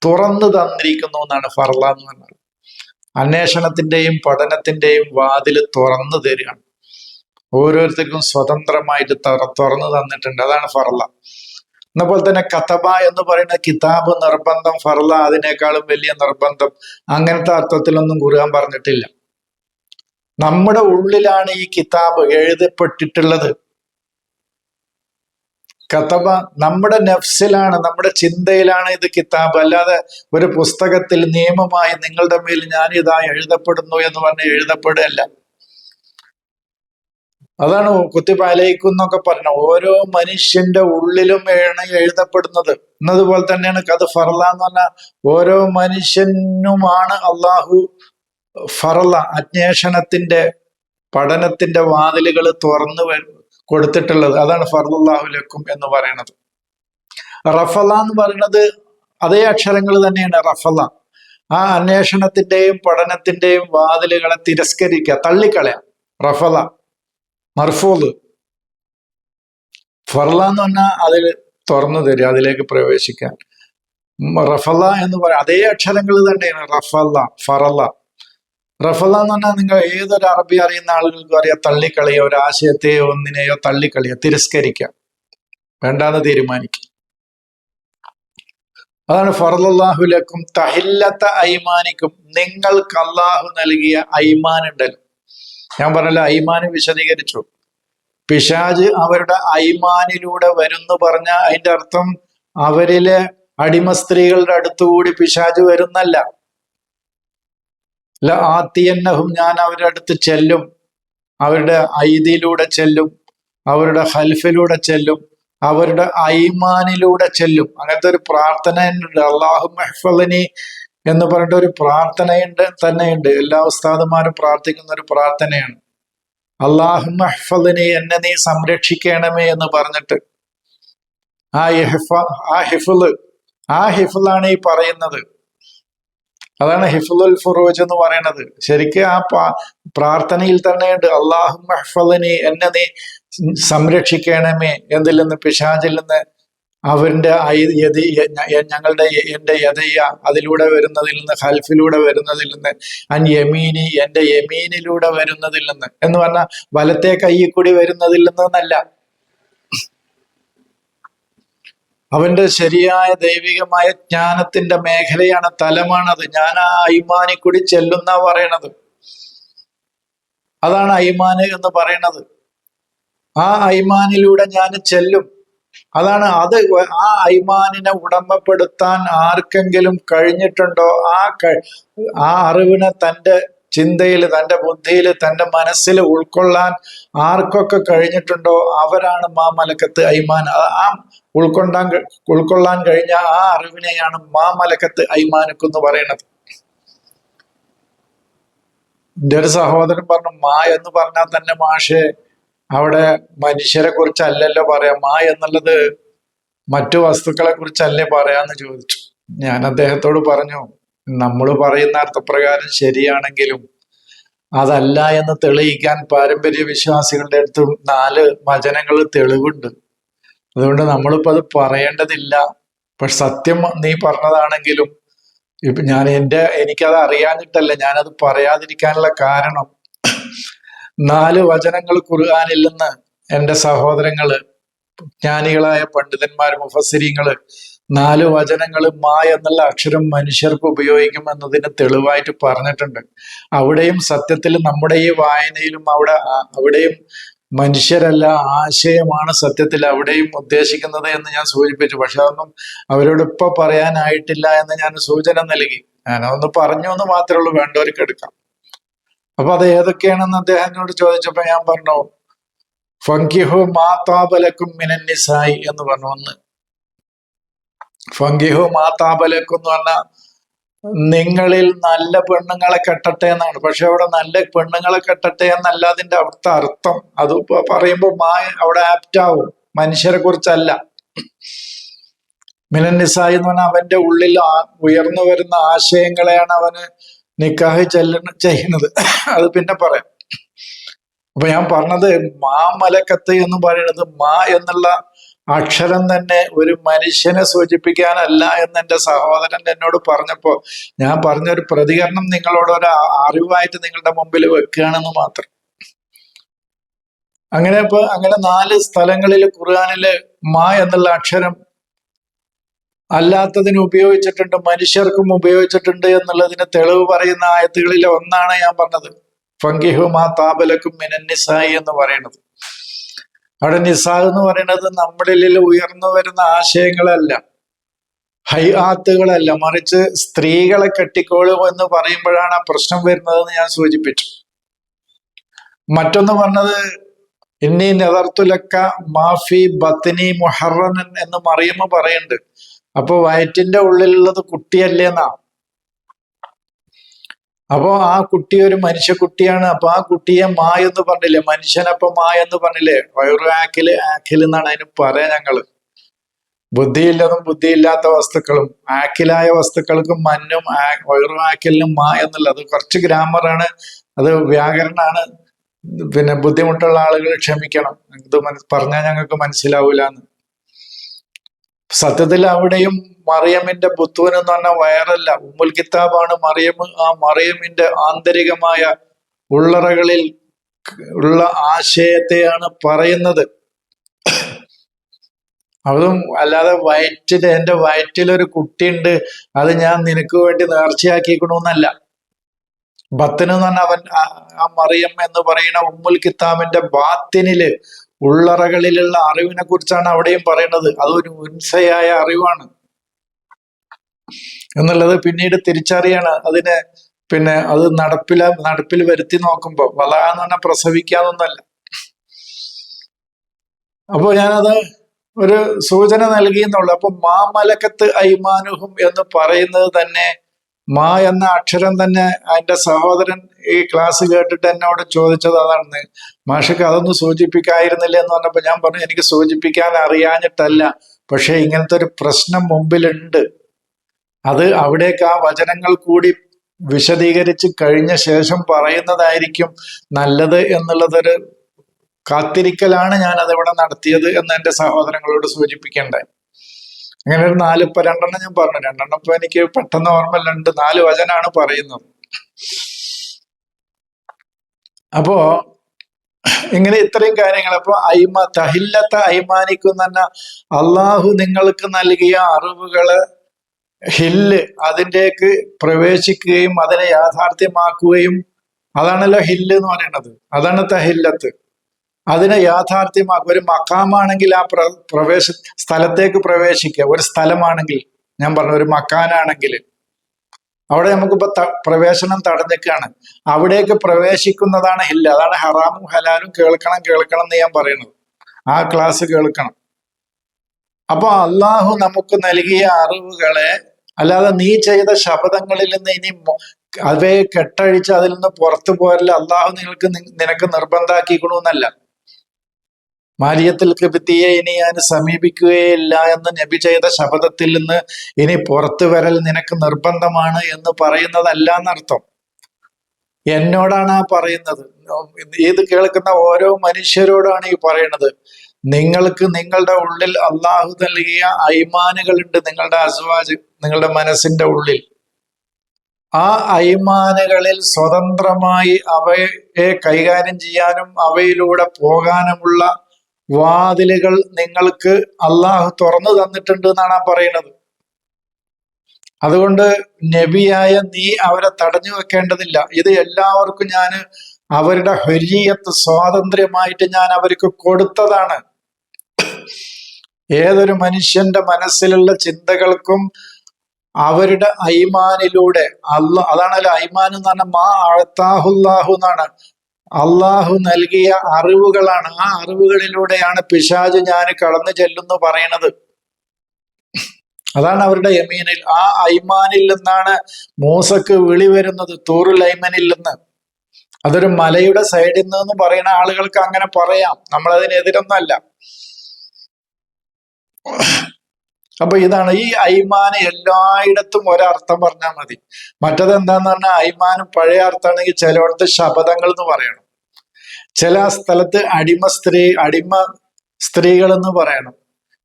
തുറന്നു തന്നിരിക്കുന്നു എന്നാണ് ഫർള എന്ന് പറഞ്ഞാൽ. അന്വേഷണത്തിന്റെയും പഠനത്തിന്റെയും വാതില് തുറന്നു തരികയാണ്, ഓരോരുത്തർക്കും സ്വതന്ത്രമായിട്ട് തുറന്നു തന്നിട്ടുണ്ട്. അതാണ് ഫർള. എന്നപോലെ തന്നെ കതബ എന്ന് പറയുന്ന കിതാബ് നിർബന്ധം, ഫർള അതിനേക്കാളും വലിയ നിർബന്ധം, അങ്ങനത്തെ അർത്ഥത്തിലൊന്നും ഖുർആൻ പറഞ്ഞിട്ടില്ല. നമ്മുടെ ഉള്ളിലാണ് ഈ കിതാബ് എഴുതപ്പെട്ടിട്ടുള്ളത്. കതബ നമ്മുടെ നഫ്സിലാണ്, നമ്മുടെ ചിന്തയിലാണ് ഇത് കിതാബ്. അല്ലാതെ ഒരു പുസ്തകത്തിൽ നിയമമായി നിങ്ങളുടെ മേൽ ഞാൻ ഇതാ എഴുതപ്പെടുന്നു എന്ന് പറഞ്ഞ് എഴുതപ്പെടുകയല്ല. അതാണ് കുത്തിബ അലൈക്കും എന്നൊക്കെ പറഞ്ഞ ഓരോ മനുഷ്യന്റെ ഉള്ളിലും എഴുതപ്പെടുന്നത്. എന്നതുപോലെ തന്നെയാണ് കത് ഫർള എന്ന് പറഞ്ഞാൽ ഓരോ മനുഷ്യനുമാണ് അള്ളാഹു ഫർള അന്വേഷണത്തിന്റെ പഠനത്തിന്റെ വാതിലുകൾ തുറന്നു കൊടുത്തിട്ടുള്ളത്. അതാണ് ഫർളുല്ലാഹു ലക്കും എന്ന് പറയുന്നത്. റഫല എന്ന് പറയുന്നത് അതേ അക്ഷരങ്ങൾ തന്നെയാണ് റഫല. ആ അന്വേഷണത്തിന്റെയും പഠനത്തിന്റെയും വാതിലുകളെ തിരസ്കരിക്കുക, തള്ളിക്കളയാം. റഫല മർഫൂദ്. ഫർള എന്ന് പറഞ്ഞാൽ അതിൽ തുറന്നു തരിക, അതിലേക്ക് പ്രവേശിക്കാൻ. റഫല എന്ന് പറയാം, അതേ അക്ഷരങ്ങൾ തന്നെയാണ് റഫല ഫറല. റഫല എന്ന് പറഞ്ഞാൽ നിങ്ങൾ ഏതൊരു അറബി അറിയുന്ന ആളുകൾക്കും അറിയാം, തള്ളിക്കളിയോ ഒരു ആശയത്തെയോ ഒന്നിനെയോ തള്ളിക്കളിയോ തിരസ്കരിക്കുക, വേണ്ടാന്ന് തീരുമാനിക്കുക. അതാണ് ഫർളുല്ലാഹു ലക്കും തഹില്ലത ഐമാനിക്കും, നിങ്ങൾക്ക് അള്ളാഹു നൽകിയ ഐമാൻ ഉണ്ടല്ലോ. ഞാൻ പറഞ്ഞല്ലോ, ഐമാന് വിശദീകരിച്ചു. പിശാജ് അവരുടെ ഐമാനിലൂടെ വരുന്നു പറഞ്ഞ അതിന്റെ അർത്ഥം അവരിലെ അടിമ സ്ത്രീകളുടെ അടുത്തുകൂടി പിശാജ് വരുന്നല്ല. ആത്തിയന്നഹും, ഞാൻ അവരുടെ അടുത്ത് ചെല്ലും, അവരുടെ ഐദിയിലൂടെ ചെല്ലും, അവരുടെ ഹൽഫിലൂടെ ചെല്ലും, അവരുടെ ഐമാനിലൂടെ ചെല്ലും. അങ്ങനത്തെ ഒരു പ്രാർത്ഥനയുണ്ട്. അല്ലാഹു മഹ്ഫളിനി എന്ന് പറഞ്ഞിട്ട് ഒരു പ്രാർത്ഥനയുണ്ട് തന്നെയുണ്ട്. എല്ലാ ഉസ്താദുമാരും പ്രാർത്ഥിക്കുന്ന ഒരു പ്രാർത്ഥനയാണ്. അല്ലാഹു മഹ്ഫളിനി, എന്നെ നീ സംരക്ഷിക്കണമേ എന്ന് പറഞ്ഞിട്ട് ആ ഹിഫ്ളാണ് ഈ പറയുന്നത്. അതാണ് ഹിഫ്ളുൽ ഫുറൂജ് എന്ന് പറയുന്നത്. ശരിക്കും ആ പ്രാർത്ഥനയിൽ തന്നെയുണ്ട് അല്ലാഹു മഹ്ഫളിനി, എന്നെ നീ സംരക്ഷിക്കണമേ, എന്തിൽ നിന്ന്? പിശാചിൽ നിന്ന്, അവന്റെ എന്റെ യദയ്യ അതിലൂടെ വരുന്നതിൽ നിന്ന്, ഹൽഫിലൂടെ വരുന്നതിൽ നിന്ന്, അൻ യമീനി എന്റെ യമീനിലൂടെ വരുന്നതിൽ നിന്ന് എന്ന് പറഞ്ഞാൽ വലത്തെ കൈയിൽ കൂടി വരുന്നതിൽ നിന്നല്ല. അവന്റെ ശരിയായ ദൈവികമായ ജ്ഞാനത്തിന്റെ മേഖലയാണ്, തലമാണത്. ഞാൻ ആ ഐമാനി കൂടി ചെല്ലുന്ന പറയണത്. അതാണ് ഐമാന് എന്ന് പറയണത്. ആ ഐമാനിലൂടെ ഞാൻ ചെല്ലും. അതാണ് അത്. ആ ഐമാനിനെ ഉടമപ്പെടുത്താൻ ആർക്കെങ്കിലും കഴിഞ്ഞിട്ടുണ്ടോ, ആ അറിവിനെ തൻ്റെ ചിന്തയിൽ, തൻ്റെ ബുദ്ധിയിൽ, തൻ്റെ മനസ്സിൽ ഉൾക്കൊള്ളാൻ ആർക്കൊക്കെ കഴിഞ്ഞിട്ടുണ്ടോ അവരാണ് മാ മലക്കത്ത് ഐമാൻ. ആ ഉൾക്കൊള്ളാൻ കഴിഞ്ഞ ആ അറിവിനെയാണ് മാ മലക്കത്ത് ഐമാനുക്ക് എന്ന് പറയുന്നത്. എൻ്റെ ഒരു സഹോദരൻ പറഞ്ഞു, മാ എന്ന് പറഞ്ഞാൽ തന്നെ മാഷെ അവിടെ മനുഷ്യരെ കുറിച്ചല്ലല്ലോ പറയാം, മാ എന്നുള്ളത് മറ്റു വസ്തുക്കളെ കുറിച്ചല്ലേ പറയാന്ന് ചോദിച്ചു. ഞാൻ അദ്ദേഹത്തോട് പറഞ്ഞു, നമ്മൾ പറയുന്ന അർത്ഥപ്രകാരം ശരിയാണെങ്കിലും അതല്ല എന്ന് തെളിയിക്കാൻ പാരമ്പര്യ വിശ്വാസികളുടെ അടുത്ത് 4 വചനങ്ങൾ തെളിവുണ്ട്. അതുകൊണ്ട് നമ്മളിപ്പോ അത് പറയേണ്ടതില്ല. പക്ഷെ സത്യം നീ പറഞ്ഞതാണെങ്കിലും ഇപ്പൊ എനിക്കത് അറിയാഞ്ഞിട്ടല്ല, ഞാനത് പറയാതിരിക്കാനുള്ള കാരണം 4 വചനങ്ങൾ ഖുർആനില്ലെന്ന് എൻ്റെ സഹോദരങ്ങള്, ജ്ഞാനികളായ പണ്ഡിതന്മാർ, മുഫസ്സിരീങ്ങള് 4 വചനങ്ങൾ മാ എന്നുള്ള അക്ഷരം മനുഷ്യർക്ക് ഉപയോഗിക്കുമെന്നതിന് തെളിവായിട്ട് പറഞ്ഞിട്ടുണ്ട്. അവിടെയും സത്യത്തിൽ നമ്മുടെ ഈ വായനയിലും അവിടെയും മനുഷ്യരല്ല, ആശയമാണ് സത്യത്തിൽ അവിടെയും ഉദ്ദേശിക്കുന്നത് എന്ന് ഞാൻ സൂചിപ്പിച്ചു. പക്ഷെ അതൊന്നും അവരോട് ഇപ്പൊ പറയാനായിട്ടില്ല എന്ന് ഞാൻ സൂചന നൽകി. ഞാനതൊന്ന് പറഞ്ഞു എന്ന് മാത്രമേ ഉള്ളൂ, വേണ്ടവർക്ക് എടുക്കാം. അപ്പൊ അത് ഏതൊക്കെയാണെന്ന് അദ്ദേഹത്തിനോട് ചോദിച്ചപ്പോ ഞാൻ പറഞ്ഞു, ഫങ്കിഹു മാ താബലക്കും മിനൻ നിസായി എന്ന് പറഞ്ഞു. ഒന്ന് ഫങ്കിഹു മാ താബലക്കും എന്ന് പറഞ്ഞാൽ നിങ്ങളിൽ നല്ല പെണ്ണുങ്ങളെ കെട്ടട്ടെ എന്നാണ്. പക്ഷെ അവിടെ നല്ല പെണ്ണുങ്ങളെ കെട്ടട്ടെ എന്നല്ല അതിന്റെ അവിടുത്തെ അർത്ഥം. അത് പറയുമ്പോൾ മാ അവിടെ ആപ്റ്റാവും, മനുഷ്യരെ കുറിച്ചല്ല. മിനൻ നിസായി എന്ന് പറഞ്ഞാൽ അവന്റെ ഉള്ളിൽ ഉയർന്നു വരുന്ന ആശയങ്ങളെയാണ് അവന് നിക്കാഹ് ചെയ്യുന്നത്. അത് പിന്നെ പറയാം. അപ്പൊ ഞാൻ പറഞ്ഞത് മാ മലക്കത്ത് എന്ന് പറയുന്നത് മാ എന്നുള്ള അക്ഷരം തന്നെ ഒരു മനുഷ്യനെ സൂചിപ്പിക്കാനല്ല എന്ന് എൻ്റെ സഹോദരൻ എന്നോട് പറഞ്ഞപ്പോ ഞാൻ പറഞ്ഞൊരു പ്രതികരണം നിങ്ങളോട് ഒരു അറിവായിട്ട് നിങ്ങളുടെ മുമ്പിൽ വെക്കുകയാണെന്ന് മാത്രം. അങ്ങനെ 4 സ്ഥലങ്ങളിൽ ഖുർആനില് മാ എന്നുള്ള അക്ഷരം അല്ലാത്തതിന് ഉപയോഗിച്ചിട്ടുണ്ട്, മനുഷ്യർക്കും ഉപയോഗിച്ചിട്ടുണ്ട് എന്നുള്ളതിന് തെളിവ് പറയുന്ന ആയത്തുകളിൽ ഒന്നാണ് ഞാൻ പറഞ്ഞത്, ഫങ്കിഹു മാ താബലക്കും മിനൻ നിസായി എന്ന് പറയുന്നത്. അവിടെ നിസാ എന്ന് പറയുന്നത് നമ്മളിൽ ഉയർന്നു വരുന്ന ആശയങ്ങളല്ല, ഹൈആത്തുകളല്ല, മറിച്ച് സ്ത്രീകളെ കെട്ടിക്കോളൂ എന്ന് പറയുമ്പോഴാണ് ആ പ്രശ്നം വരുന്നതെന്ന് ഞാൻ സൂചിപ്പിച്ചു. മറ്റൊന്ന് പറഞ്ഞത് ഇന്നി നെതർത്തുലക്ക മാഫി ബത്നി മുഹറനൻ എന്ന് മറിയമ്മ പറയുന്നുണ്ട്. അപ്പൊ വയറ്റിന്റെ ഉള്ളിലുള്ളത് കുട്ടിയല്ലേന്നാ. അപ്പോ ആ കുട്ടി ഒരു മനുഷ്യക്കുട്ടിയാണ്. അപ്പൊ ആ കുട്ടിയെ മാ എന്ന് പറഞ്ഞില്ലേ, മനുഷ്യനപ്പൊ മാ എന്ന് പറഞ്ഞില്ലേ. വയറു ആക്കില് എന്നാണ് അതിന് പറയാ ഞങ്ങള്. ബുദ്ധിയില്ലതും ബുദ്ധിയില്ലാത്ത വസ്തുക്കളും ആക്കിലായ വസ്തുക്കൾക്കും മഞ്ഞും വയറു ആക്കിലിനും മാ എന്നുള്ളത് കുറച്ച് ഗ്രാമറാണ്, അത് വ്യാകരണാണ്. പിന്നെ ബുദ്ധിമുട്ടുള്ള ആളുകൾ ക്ഷമിക്കണം, ഇത് പറഞ്ഞാൽ ഞങ്ങൾക്ക് മനസ്സിലാവൂല എന്ന്. സത്യത്തിൽ അവിടെയും മറിയമിന്റെ ബുത്തൂൻ എന്ന് പറഞ്ഞാൽ വയറല്ല, ഉമ്മുൽ കിതാബാണ് മറിയം. ആ മറിയമിന്റെ ആന്തരികമായ ഉള്ളറകളിൽ ഉള്ള ആശയത്തെയാണ് പറയുന്നത്. അതും അല്ലാതെ എന്റെ വയറ്റിലൊരു കുട്ടിയുണ്ട്, അത് ഞാൻ നിനക്ക് വേണ്ടി നേർച്ചയാക്കിക്കണമെന്നല്ല. ബത്തിന് എന്ന് പറഞ്ഞാൽ ആ മറിയം എന്ന് പറയുന്ന ഉമ്മുൽ കിതാബിന്റെ ബാത്തിനില് ഉള്ളറകളിലുള്ള അറിവിനെ കുറിച്ചാണ് അവിടെയും പറയുന്നത്. അതൊരു ഉൻസയായ അറിവാണ് എന്നുള്ളത് പിന്നീട് തിരിച്ചറിയാണ്. അതിനെ പിന്നെ അത് നടപ്പിൽ വരുത്തി നോക്കുമ്പോ വള എന്ന് പറഞ്ഞാൽ പ്രസവിക്കാതൊന്നല്ല. അപ്പോ ഞാനത് ഒരു സൂചന നൽകിയെന്നുള്ളു. അപ്പൊ മാ മലക്കത്ത് ഐമാനുഹും എന്ന് പറയുന്നത് തന്നെ മാ എന്ന അക്ഷരം തന്നെ അതിന്റെ സഹോദരൻ ഈ ക്ലാസ് കേട്ടിട്ട് എന്നോട് ചോദിച്ചത് അതാണ്, മാഷക്ക് അതൊന്നും സൂചിപ്പിക്കായിരുന്നില്ല എന്ന് പറഞ്ഞപ്പോ ഞാൻ പറഞ്ഞു, എനിക്ക് സൂചിപ്പിക്കാൻ അറിയാഞ്ഞിട്ടല്ല, പക്ഷെ ഇങ്ങനത്തെ ഒരു പ്രശ്നം മുമ്പിലുണ്ട്. അത് അവിടേക്ക് ആ വചനങ്ങൾ കൂടി വിശദീകരിച്ച് കഴിഞ്ഞ ശേഷം പറയുന്നതായിരിക്കും നല്ലത് എന്നുള്ളതൊരു കാത്തിരിക്കലാണ് ഞാൻ അതിവിടെ നടത്തിയത് എന്ന് എൻ്റെ സഹോദരങ്ങളോട് സൂചിപ്പിക്കണ്ടേ. അങ്ങനെ ഒരു 4 ഇപ്പൊ 2 ഞാൻ പറഞ്ഞു. 2 ഇപ്പൊ എനിക്ക് പെട്ടെന്ന് ഓർമ്മയിലുണ്ട്. 4 വചനാണ് പറയുന്നത്. അപ്പോ ഇങ്ങനെ ഇത്രയും കാര്യങ്ങൾ. അപ്പൊ തഹില്ലത്ത ഐമാനിക്കും തന്നെ അള്ളാഹു നിങ്ങൾക്ക് നൽകിയ അറിവുകള് ഹില്ല് അതിൻ്റെക്ക് പ്രവേശിക്കുകയും അതിനെ യാഥാർത്ഥ്യമാക്കുകയും, അതാണല്ലോ ഹില്ല് എന്ന് പറയുന്നത്. അതാണ് തഹില്ലത്ത്. അതിനെ യാഥാർത്ഥ്യമാക്കുക. ഒരു മക്കാമാണെങ്കിൽ ആ സ്ഥലത്തേക്ക് പ്രവേശിക്കുക. ഒരു സ്ഥലമാണെങ്കിൽ, ഞാൻ പറഞ്ഞു ഒരു മക്കാനാണെങ്കിൽ അവിടെ നമുക്കിപ്പോ പ്രവേശനം തടഞ്ഞേക്കാണ്. അവിടേക്ക് പ്രവേശിക്കുന്നതാണ് ഹില്ല. അതാണ് ഹറാമും ഹലാലും കേൾക്കണം എന്ന് ഞാൻ പറയുന്നത്. ആ ക്ലാസ് കേൾക്കണം. അപ്പൊ അള്ളാഹു നമുക്ക് നൽകിയ അറിവുകളെ, അല്ലാതെ നീ ചെയ്ത ശപഥങ്ങളിൽ നിന്ന് ഇനി അവയെ കെട്ടഴിച്ച് അതിൽ നിന്ന് പുറത്തു പോരല്ല അള്ളാഹു നിനക്ക് നിർബന്ധാക്കിക്കണമെന്നല്ല. മാരിയത്തിൽ കിബിത്തിയെ ഇനി ഞാൻ സമീപിക്കുകയില്ല എന്ന് നബി ചെയ്ത ശപഥത്തിൽ നിന്ന് ഇനി പുറത്തു വരൽ നിനക്ക് നിർബന്ധമാണ് എന്ന് പറയുന്നതല്ല എന്നർത്ഥം. എന്നോടാണ് ആ പറയുന്നത്. ഇത് കേൾക്കുന്ന ഓരോ മനുഷ്യരോടാണ് ഈ പറയുന്നത്. നിങ്ങൾക്ക് നിങ്ങളുടെ ഉള്ളിൽ അള്ളാഹു നൽകിയ ഐമാനുകളുണ്ട്, നിങ്ങളുടെ അസ്വാജ്, നിങ്ങളുടെ മനസ്സിന്റെ ഉള്ളിൽ. ആ ഐമാനുകളിൽ സ്വതന്ത്രമായി അവയെ കൈകാര്യം ചെയ്യാനും അവയിലൂടെ പോകാനുമുള്ള വാതിലുകൾ നിങ്ങൾക്ക് അള്ളാഹു തുറന്നു തന്നിട്ടുണ്ട് എന്നാണ് ആ പറയുന്നത്. അതുകൊണ്ട് നബിയായ നീ അവരെ തടഞ്ഞു വെക്കേണ്ടതില്ല. ഇത് എല്ലാവർക്കും ഞാൻ അവരുടെ ഹുരിയത്ത്, സ്വാതന്ത്ര്യമായിട്ട് ഞാൻ അവർക്ക് കൊടുത്തതാണ്. ഏതൊരു മനുഷ്യന്റെ മനസ്സിലുള്ള ചിന്തകൾക്കും അവരുടെ ഐമാനിലൂടെ അതാണല്ലോ ഐമാൻ എന്ന് പറഞ്ഞാൽ മാ അഅ്താഹുല്ലാഹു എന്നാണ്. അള്ളാഹു നൽകിയ അറിവുകളാണ്. ആ അറിവുകളിലൂടെയാണ് പിശാച് ഞാൻ കടന്നു ചെല്ലുന്നു പറയണത്. അതാണ് അവരുടെ യമീനിൽ. ആ ഐമാനിൽ നിന്നാണ് മൂസക്ക് വിളി വരുന്നത്, തൂറുൽ ഐമനിൽ നിന്ന്. അതൊരു മലയുടെ സൈഡിൽ നിന്ന് പറയുന്ന ആളുകൾക്ക് അങ്ങനെ പറയാം, നമ്മളതിനെതിരൊന്നല്ല. അപ്പൊ ഇതാണ് ഈ ഐമാന്. എല്ലായിടത്തും ഒരർത്ഥം പറഞ്ഞാൽ മതി. മറ്റത് എന്താന്ന് പറഞ്ഞാൽ ഐമാനും പഴയ അർത്ഥമാണെങ്കിൽ ചിലയിടത്ത് ശപഥങ്ങൾ എന്ന് പറയണം, ചില സ്ഥലത്ത് അടിമ സ്ത്രീകൾ എന്ന് പറയണം,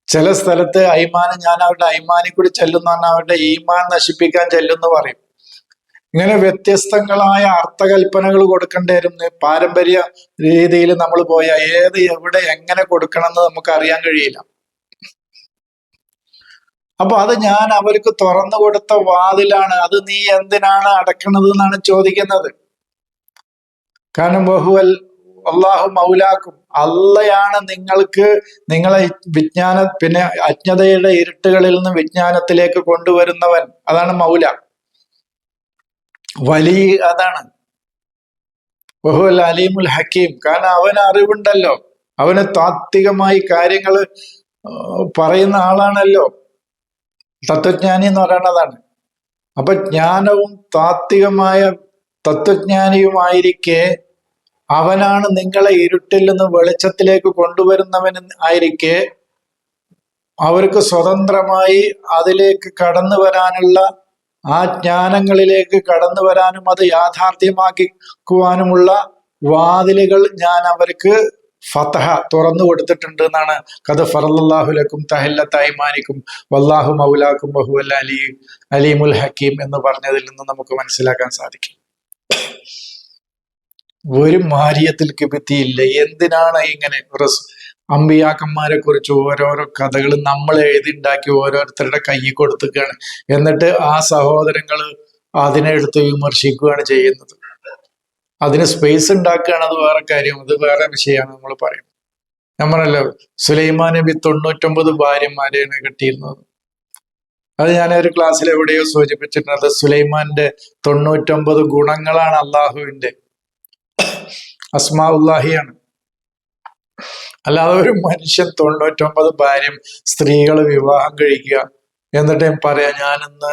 ചില സ്ഥലത്ത് ഐമാന് ഞാൻ അവരുടെ ഐമാനി കൂടി ചെല്ലുന്ന പറഞ്ഞാൽ അവരുടെ ഈമാൻ നശിപ്പിക്കാൻ ചെല്ലുന്നു പറയും. ഇങ്ങനെ വ്യത്യസ്തങ്ങളായ അർത്ഥകൽപ്പനകൾ കൊടുക്കേണ്ടി വരും. പാരമ്പര്യ രീതിയിൽ നമ്മൾ പോയ ഏത് എവിടെ എങ്ങനെ കൊടുക്കണം എന്ന് നമുക്ക് അറിയാൻ കഴിയില്ല. അപ്പൊ അത് ഞാൻ അവർക്ക് തുറന്നു കൊടുത്ത വാതിലാണ്. അത് നീ എന്തിനാണ് അടക്കണത് എന്നാണ് ചോദിക്കുന്നത്. കാരണം ബഹുവൽ അള്ളാഹു മൗലാക്കും, അള്ളയാണ് നിങ്ങളെ പിന്നെ അജ്ഞതയുടെ ഇരുട്ടുകളിൽ നിന്ന് വിജ്ഞാനത്തിലേക്ക് കൊണ്ടുവരുന്നവൻ. അതാണ് മൗല, വലിയ. അതാണ് ബഹുവൽ അലീമുൽ ഹക്കീം. കാരണം അവന് അറിവുണ്ടല്ലോ, അവന് താത്വികമായി കാര്യങ്ങൾ പറയുന്ന ആളാണല്ലോ. തത്വജ്ഞാനി എന്ന് പറയുന്നതാണ്. അപ്പൊ ജ്ഞാനവും താത്വികമായ തത്വജ്ഞാനിയുമായിരിക്കെ അവനാണ് നിങ്ങളെ ഇരുട്ടിൽ നിന്ന് വെളിച്ചത്തിലേക്ക് കൊണ്ടുവരുന്നവൻ ആയിരിക്കെ അവർക്ക് സ്വതന്ത്രമായി അതിലേക്ക് കടന്നു വരാനുള്ള, ആ ജ്ഞാനങ്ങളിലേക്ക് കടന്നു വരാനും അത് യാഥാർത്ഥ്യമാക്കുവാനുമുള്ള വാതിലുകൾ ഞാൻ അവർക്ക് ഫതഹ തുറന്നു കൊടുത്തിട്ടുണ്ട് എന്നാണ്. ഖദ് ഫറളല്ലാഹു ലക്കും തഹല്ലത ഐമാനിക്കും വല്ലാഹു മൗലാക്കും വഹുവൽ അലീമുൽ ഹക്കീം എന്ന് പറഞ്ഞതിൽ നിന്ന് നമുക്ക് മനസ്സിലാക്കാൻ സാധിക്കും. ഒരു മാരിയത്തിൽ കിബിത്തിയില്ല. എന്തിനാണ് ഇങ്ങനെ അമ്പിയാക്കന്മാരെ കുറിച്ച് ഓരോരോ കഥകൾ നമ്മൾ എഴുതിണ്ടാക്കി ഓരോരുത്തരുടെ കയ്യിൽ കൊടുത്തുകയാണ്. എന്നിട്ട് ആ സഹോദരങ്ങൾ അതിനെ എടുത്ത് വിമർശിക്കുകയാണ് ചെയ്യുന്നത്. അതിന് സ്പേസ് ഉണ്ടാക്കുകയാണ്, അത് വേറെ കാര്യം, അത് വേറെ വിഷയമാണ്. നമ്മൾ പറയും, നമ്മളല്ല സുലൈമാൻ നബി 99 ഭാര്യമാരെയാണ് കെട്ടിയിരുന്നത്. അത് ഞാനൊരു ക്ലാസ്സിൽ എവിടെയോ സൂചിപ്പിച്ചിട്ടുണ്ട്. സുലൈമാന്റെ 99 ഗുണങ്ങളാണ് അള്ളാഹുവിന്റെ, അസ്മാഉല്ലാഹിയാണ്. അല്ലാതെ ഒരു മനുഷ്യൻ 99 ഭാര്യ സ്ത്രീകൾ വിവാഹം കഴിക്കുക, എന്നിട്ട് പറയാം ഞാനിന്ന്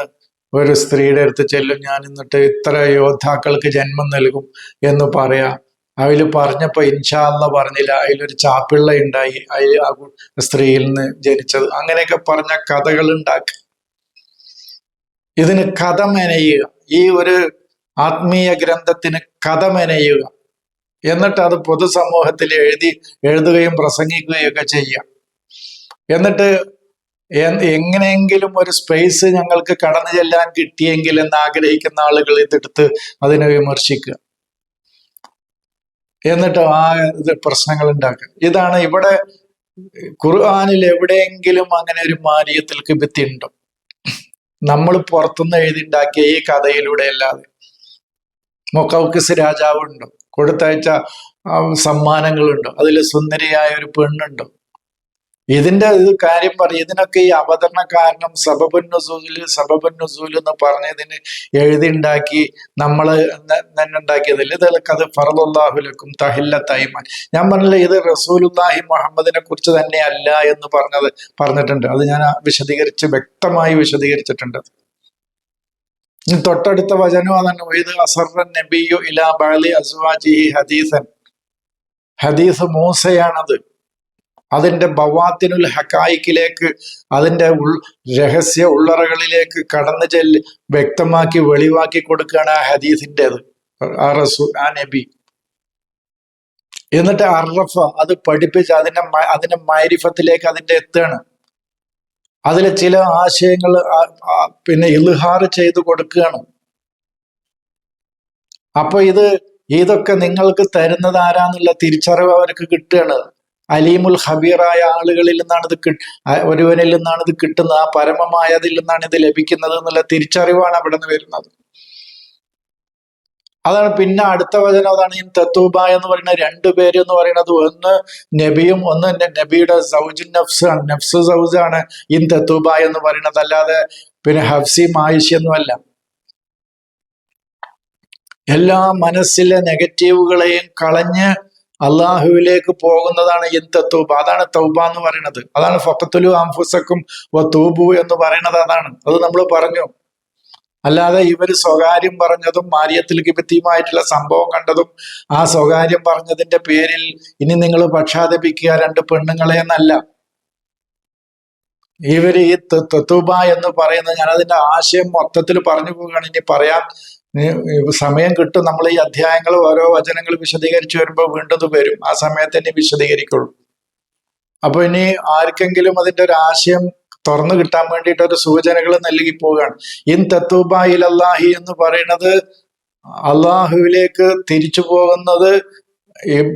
ഒരു സ്ത്രീയുടെ അടുത്ത് ചെല്ലും, ഞാൻ എന്നിട്ട് ഇത്ര യോദ്ധാക്കൾക്ക് ജന്മം നൽകും എന്ന് പറയാ. അതിൽ പറഞ്ഞപ്പോ ഇൻഷാ അല്ലാഹ് പറഞ്ഞില്ല, അതിലൊരു ചാപ്പിള്ള ഉണ്ടായി, അതിൽ ആ സ്ത്രീയിൽ നിന്ന് ജനിച്ചത്, അങ്ങനെയൊക്കെ പറഞ്ഞ കഥകൾ ഉണ്ടാക്കുക. ഇതിന് കഥ മെനയുക, ഈ ഒരു ആത്മീയ ഗ്രന്ഥത്തിന് കഥ മെനയുക, എന്നിട്ട് അത് പൊതുസമൂഹത്തിൽ എഴുതുകയും പ്രസംഗിക്കുകയും ഒക്കെ ചെയ്യാം. എന്നിട്ട് എങ്ങനെയെങ്കിലും ഒരു സ്പേസ് ഞങ്ങൾക്ക് കടന്നു ചെല്ലാൻ കിട്ടിയെങ്കിൽ എന്ന് ആഗ്രഹിക്കുന്ന ആളുകൾ ഇതെടുത്ത് അതിനെ വിമർശിക്കുക, എന്നിട്ട് ആ പ്രശ്നങ്ങൾ ഉണ്ടാക്കുക. ഇതാണ് ഇവിടെ ഖുർആനിൽ എവിടെയെങ്കിലും അങ്ങനെ ഒരു മാരിയത്തിൽ കിബിത്തി ഉണ്ടോ? നമ്മൾ പുറത്തുനിന്ന് എഴുതിണ്ടാക്കിയ ഈ കഥയിലൂടെ അല്ലാതെ. മുഖൗക്കിസ് രാജാവുണ്ടോ? കൊടുത്തയച്ച സമ്മാനങ്ങളുണ്ട്. അതിൽ സുന്ദരിയായ ഒരു പെണ്ണുണ്ട്. ഇതിന്റെ ഇത് കാര്യം പറയും. ഇതിനൊക്കെ ഈ അവതരണ കാരണം സബബുൻ നുസൂൽ എന്ന് പറഞ്ഞതിന് എഴുതി ഉണ്ടാക്കി നമ്മള് തന്നെ ഉണ്ടാക്കിയതില്ല. ഇതൊക്കെ അത് ഫറദുല്ലാഹുലക്കും തഹില്ലത്ത് അയ്മാൻ. ഞാൻ പറഞ്ഞില്ല, ഇത് റസൂലുള്ളാഹി മുഹമ്മദിനെ കുറിച്ച് തന്നെ അല്ല എന്ന് പറഞ്ഞിട്ടുണ്ട്. അത് ഞാൻ വ്യക്തമായി വിശദീകരിച്ചിട്ടുണ്ട്. തൊട്ടടുത്ത വചനം അതാണ്, ഇത് അസറൻ നബിയു ഇലാ ബഅലി അസ്വാജിഹി ഹദീസൻ. ഹദീസ് മൂസയാണത്. അതിന്റെ ബവാത്തിനുൽ ഹക്കായിക്കിലേക്ക്, അതിന്റെ രഹസ്യ ഉള്ളറകളിലേക്ക് കടന്നു വ്യക്തമാക്കി വെളിവാക്കി കൊടുക്കുകയാണ് ആ ഹദീസിൻ്റെത്, ആ നബി. എന്നിട്ട് അറഫ അത് പഠിപ്പിച്ച് അതിന്റെ മൈരിഫത്തിലേക്ക് അതിന്റെ എത്തുകയാണ്. അതിൽ ചില ആശയങ്ങൾ പിന്നെ ഇൽഹാർ ചെയ്തു കൊടുക്കുകയാണ്. അപ്പൊ ഇതൊക്കെ നിങ്ങൾക്ക് തരുന്നത് ആരാന്നുള്ള തിരിച്ചറിവ് അവർക്ക് കിട്ടുകയാണ്. അലീമുൽ ഹബീറായ ആളുകളിൽ നിന്നാണ് ഒരുവനിൽ നിന്നാണ് ഇത് കിട്ടുന്നത്. ആ പരമമായതിൽ നിന്നാണ് ഇത് ലഭിക്കുന്നത് എന്നുള്ള തിരിച്ചറിവാണ് അവിടെ നിന്ന് വരുന്നത്. അതാണ് പിന്നെ അടുത്ത വചനം. അതാണ് ഈ തത്തൂബ എന്ന് പറയുന്ന രണ്ടുപേര് എന്ന് പറയുന്നത്, ഒന്ന് നബിയും ഒന്ന് നബിയുടെ സൗജുൻ നഫ്സാണ്, നഫ്സ് സൗജാണ് ഇൻ തത്തൂബ എന്ന് പറയുന്നത്. അല്ലാതെ പിന്നെ ഹഫ്സിയും ആയിഷയൊന്നുമല്ല. എല്ലാ മനസ്സിലെ നെഗറ്റീവുകളെയും കളഞ്ഞ് അള്ളാഹുവിലേക്ക് പോകുന്നതാണ് ഇൻ തത്തൂബ. അതാണ് തൗബ എന്ന് പറയുന്നത്. അതാണ് ഫഖ്തുലു അൻഫുസക്കും വതൂബു എന്ന് പറയുന്നത്. അതാണ് അത് നമ്മൾ പറഞ്ഞു. അല്ലാതെ ഇവര് സ്വകാര്യം പറഞ്ഞതും മാരിയത്തിൽ കിബത്തിയുമായിട്ടുള്ള സംഭവം കണ്ടതും ആ സ്വകാര്യം പറഞ്ഞതിന്റെ പേരിൽ ഇനി നിങ്ങൾ പക്ഷാതപിക്കുക രണ്ട് പെണ്ണുങ്ങളെ എന്നല്ല. ഇവര് ഈ തത്തൂബ എന്ന് പറയുന്നത്, ഞാൻ അതിന്റെ ആശയം മൊത്തത്തിൽ പറഞ്ഞു പോവുകയാണ്. ഇനി പറയാൻ സമയം കിട്ടും. നമ്മൾ ഈ അധ്യായങ്ങൾ ഓരോ വചനങ്ങൾ വിശദീകരിച്ചു വരുമ്പോൾ വീണ്ടും വരും. ആ സമയത്ത് ഇനി വിശദീകരിക്കുള്ളൂ. അപ്പൊ ഇനി ആർക്കെങ്കിലും അതിന്റെ ഒരു ആശയം തുറന്നു കിട്ടാൻ വേണ്ടിയിട്ട് ഒരു സൂചനകൾ നൽകി പോവുകയാണ്. ഇൻ തത്തൂബ ഇലല്ലാഹി എന്ന് പറയുന്നത് അള്ളാഹുവിലേക്ക് തിരിച്ചു പോകുന്നത്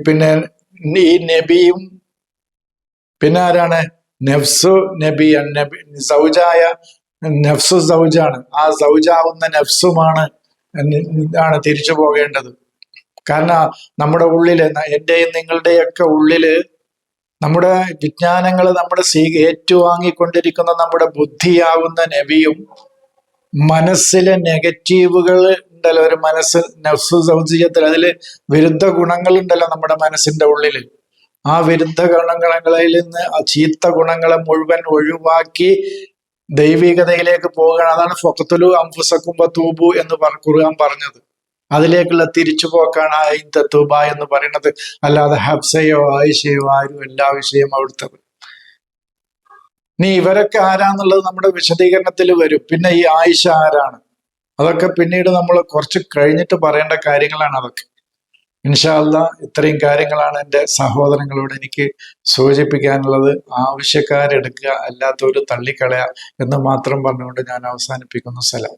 പിന്നെ ഈ നബിയും പിന്നെ ആരാണ്? നഫ്സു നബിയാണ്. നബി സൗജായ നഫ്സു സൗജാണ്. ആ സൗജാവുന്ന നഫ്സുമാണ് തിരിച്ചു പോകേണ്ടത്. കാരണം നമ്മുടെ ഉള്ളില്, എന്റെയും നിങ്ങളുടെയൊക്കെ ഉള്ളില് നമ്മുടെ വിജ്ഞാനങ്ങൾ നമ്മുടെ ഏറ്റുവാങ്ങിക്കൊണ്ടിരിക്കുന്ന നമ്മുടെ ബുദ്ധിയാവുന്ന നബിയും മനസ്സിലെ നെഗറ്റീവുകൾ ഉണ്ടല്ലോ, ഒരു മനസ്സ് നഫ്സു സൗജിയത്തിൽ അതില് വിരുദ്ധ ഗുണങ്ങൾ ഉണ്ടല്ലോ നമ്മുടെ മനസ്സിന്റെ ഉള്ളില്. ആ വിരുദ്ധ ഗുണങ്ങളിൽ നിന്ന് ആ ചീത്ത ഗുണങ്ങളെ മുഴുവൻ ഒഴിവാക്കി ദൈവികതയിലേക്ക് പോവുകയാണ്. അതാണ് ഫഖ്തുലു അൻഫുസക്കും വതൂബു എന്ന് ഖുർആൻ പറഞ്ഞത്. അതിലേക്കുള്ള തിരിച്ചുപോക്കാണ് ഇൻ തത്തൂബ എന്ന് പറയുന്നത്. അല്ലാതെ ഹഫ്സയോ ആയിഷയോ ആരും എല്ലാ വിഷയം അവിടുത്തത്. ഇനി ഇവരൊക്കെ ആരാന്നുള്ളത് നമ്മുടെ വിശദീകരണത്തിൽ വരും. പിന്നെ ഈ ആയിഷ ആരാണ്, അതൊക്കെ പിന്നീട് നമ്മൾ കുറച്ച് കഴിഞ്ഞിട്ട് പറയേണ്ട കാര്യങ്ങളാണ് അതൊക്കെ. ഇൻഷാ അല്ലാഹ് ഇത്രയും കാര്യങ്ങളാണ് എൻ്റെ സഹോദരങ്ങളോട് എനിക്ക് സൂചിപ്പിക്കാനുള്ളത്. ആവശ്യക്കാരെടുക്കുക, അല്ലാത്തവര് തള്ളിക്കളയുക എന്ന് മാത്രം പറഞ്ഞുകൊണ്ട് ഞാൻ അവസാനിപ്പിക്കുന്നു. സലാം.